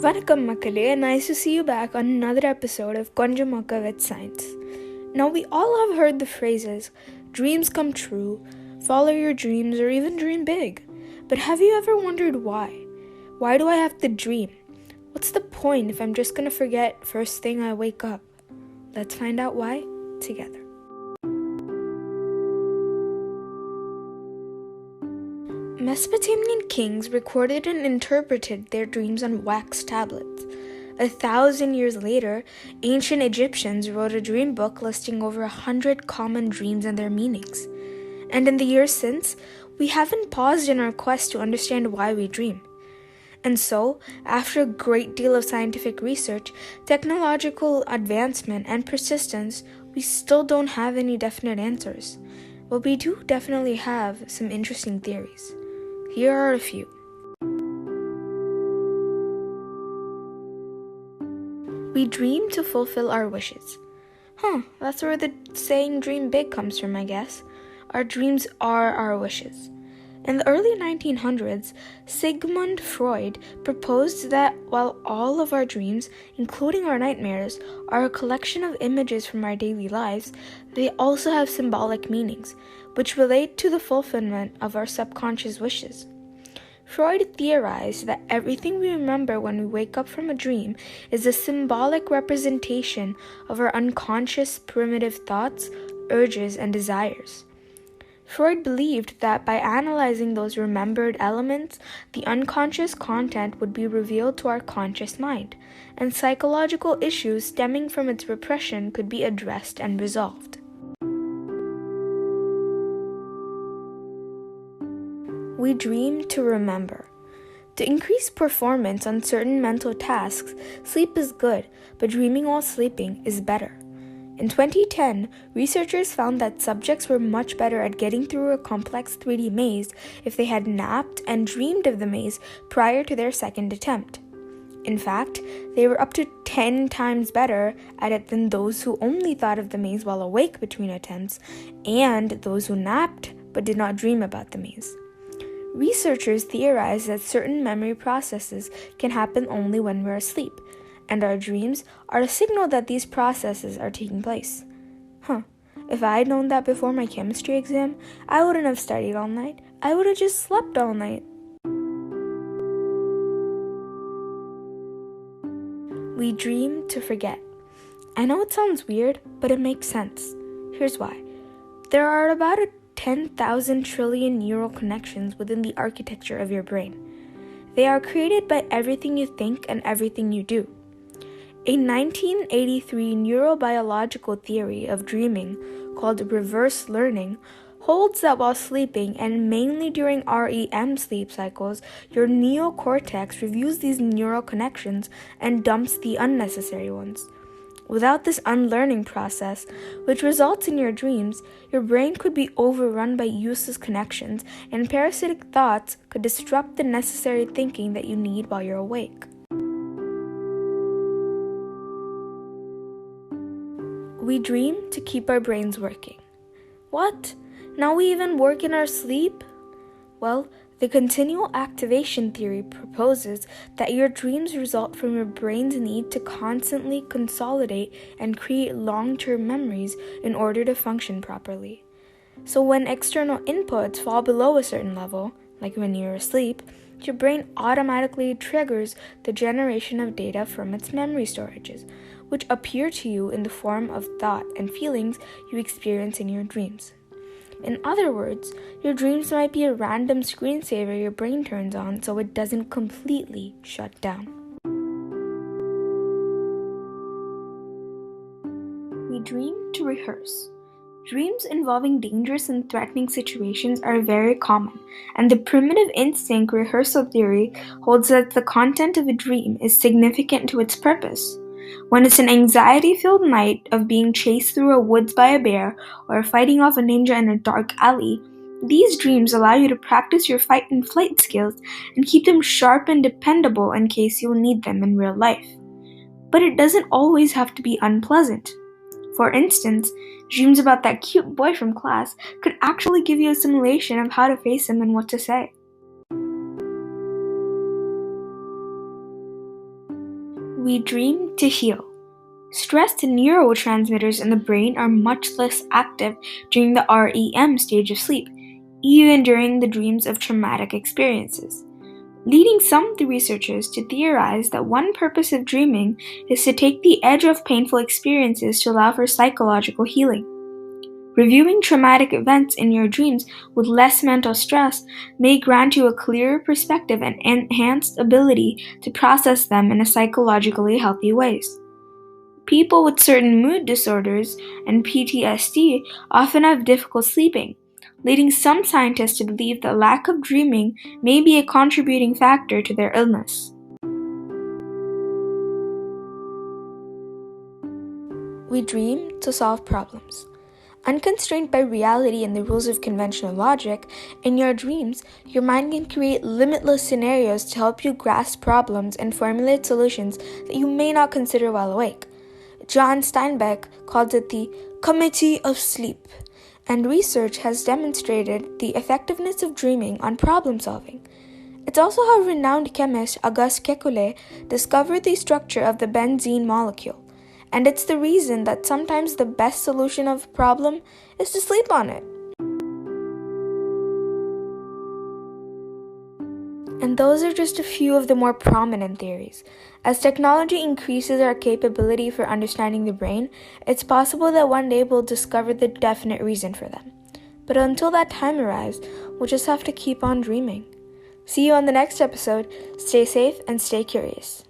Vanakkam Makkale, nice to see you back on another episode of Konjam Mokka with Science. Now, we all have heard the phrases, dreams come true, follow your dreams, or even dream big. But have you ever wondered why? Why do I have to dream? What's the point if I'm just gonna forget first thing I wake up? Let's find out why together. Mesopotamian kings recorded and interpreted their dreams on wax tablets. 1,000 years later, ancient Egyptians wrote a dream book listing over 100 common dreams and their meanings. And in the years since, we haven't paused in our quest to understand why we dream. And so, after a great deal of scientific research, technological advancement, and persistence, we still don't have any definite answers. But we do definitely have some interesting theories. Here are a few. We dream to fulfill our wishes. That's where the saying dream big comes from, I guess. Our dreams are our wishes. In the early 1900s, Sigmund Freud proposed that while all of our dreams, including our nightmares, are a collection of images from our daily lives, they also have symbolic meanings, which relate to the fulfillment of our subconscious wishes. Freud theorized that everything we remember when we wake up from a dream is a symbolic representation of our unconscious primitive thoughts, urges, and desires. Freud believed that by analyzing those remembered elements, the unconscious content would be revealed to our conscious mind, and psychological issues stemming from its repression could be addressed and resolved. We dream to remember. To increase performance on certain mental tasks, sleep is good, but dreaming while sleeping is better. In 2010, researchers found that subjects were much better at getting through a complex 3D maze if they had napped and dreamed of the maze prior to their second attempt. In fact, they were up to 10 times better at it than those who only thought of the maze while awake between attempts, and those who napped but did not dream about the maze. Researchers theorize that certain memory processes can happen only when we're asleep, and our dreams are a signal that these processes are taking place. If I had known that before my chemistry exam, I wouldn't have studied all night. I would have just slept all night. We dream to forget. I know it sounds weird, but it makes sense. Here's why. There are about 10,000 trillion neural connections within the architecture of your brain. They are created by everything you think and everything you do. A 1983 neurobiological theory of dreaming called reverse learning holds that while sleeping, and mainly during REM sleep cycles, your neocortex reviews these neural connections and dumps the unnecessary ones. Without this unlearning process, which results in your dreams, your brain could be overrun by useless connections, and parasitic thoughts could disrupt the necessary thinking that you need while you're awake. We dream to keep our brains working. What? Now we even work in our sleep? Well, the continual activation theory proposes that your dreams result from your brain's need to constantly consolidate and create long-term memories in order to function properly. So when external inputs fall below a certain level, like when you're asleep, your brain automatically triggers the generation of data from its memory storages, which appear to you in the form of thought and feelings you experience in your dreams. In other words, your dreams might be a random screensaver your brain turns on so it doesn't completely shut down. We dream to rehearse. Dreams involving dangerous and threatening situations are very common, and the primitive instinct rehearsal theory holds that the content of a dream is significant to its purpose. When it's an anxiety-filled night of being chased through a woods by a bear or fighting off a ninja in a dark alley, these dreams allow you to practice your fight and flight skills and keep them sharp and dependable in case you'll need them in real life. But it doesn't always have to be unpleasant. For instance, dreams about that cute boy from class could actually give you a simulation of how to face him and what to say. We dream to heal. Stress neurotransmitters in the brain are much less active during the REM stage of sleep, even during the dreams of traumatic experiences, leading some of the researchers to theorize that one purpose of dreaming is to take the edge off painful experiences to allow for psychological healing. Reviewing traumatic events in your dreams with less mental stress may grant you a clearer perspective and enhanced ability to process them in a psychologically healthy ways. People with certain mood disorders and PTSD often have difficult sleeping, leading some scientists to believe that lack of dreaming may be a contributing factor to their illness. We dream to solve problems. Unconstrained by reality and the rules of conventional logic, in your dreams, your mind can create limitless scenarios to help you grasp problems and formulate solutions that you may not consider while awake. John Steinbeck called it the committee of sleep, and research has demonstrated the effectiveness of dreaming on problem solving. It's also how renowned chemist Auguste Kekulé discovered the structure of the benzene molecule, and it's the reason that sometimes the best solution of a problem is to sleep on it. And those are just a few of the more prominent theories. As technology increases our capability for understanding the brain, it's possible that one day we'll discover the definite reason for them. But until that time arrives, we'll just have to keep on dreaming. See you on the next episode. Stay safe and stay curious.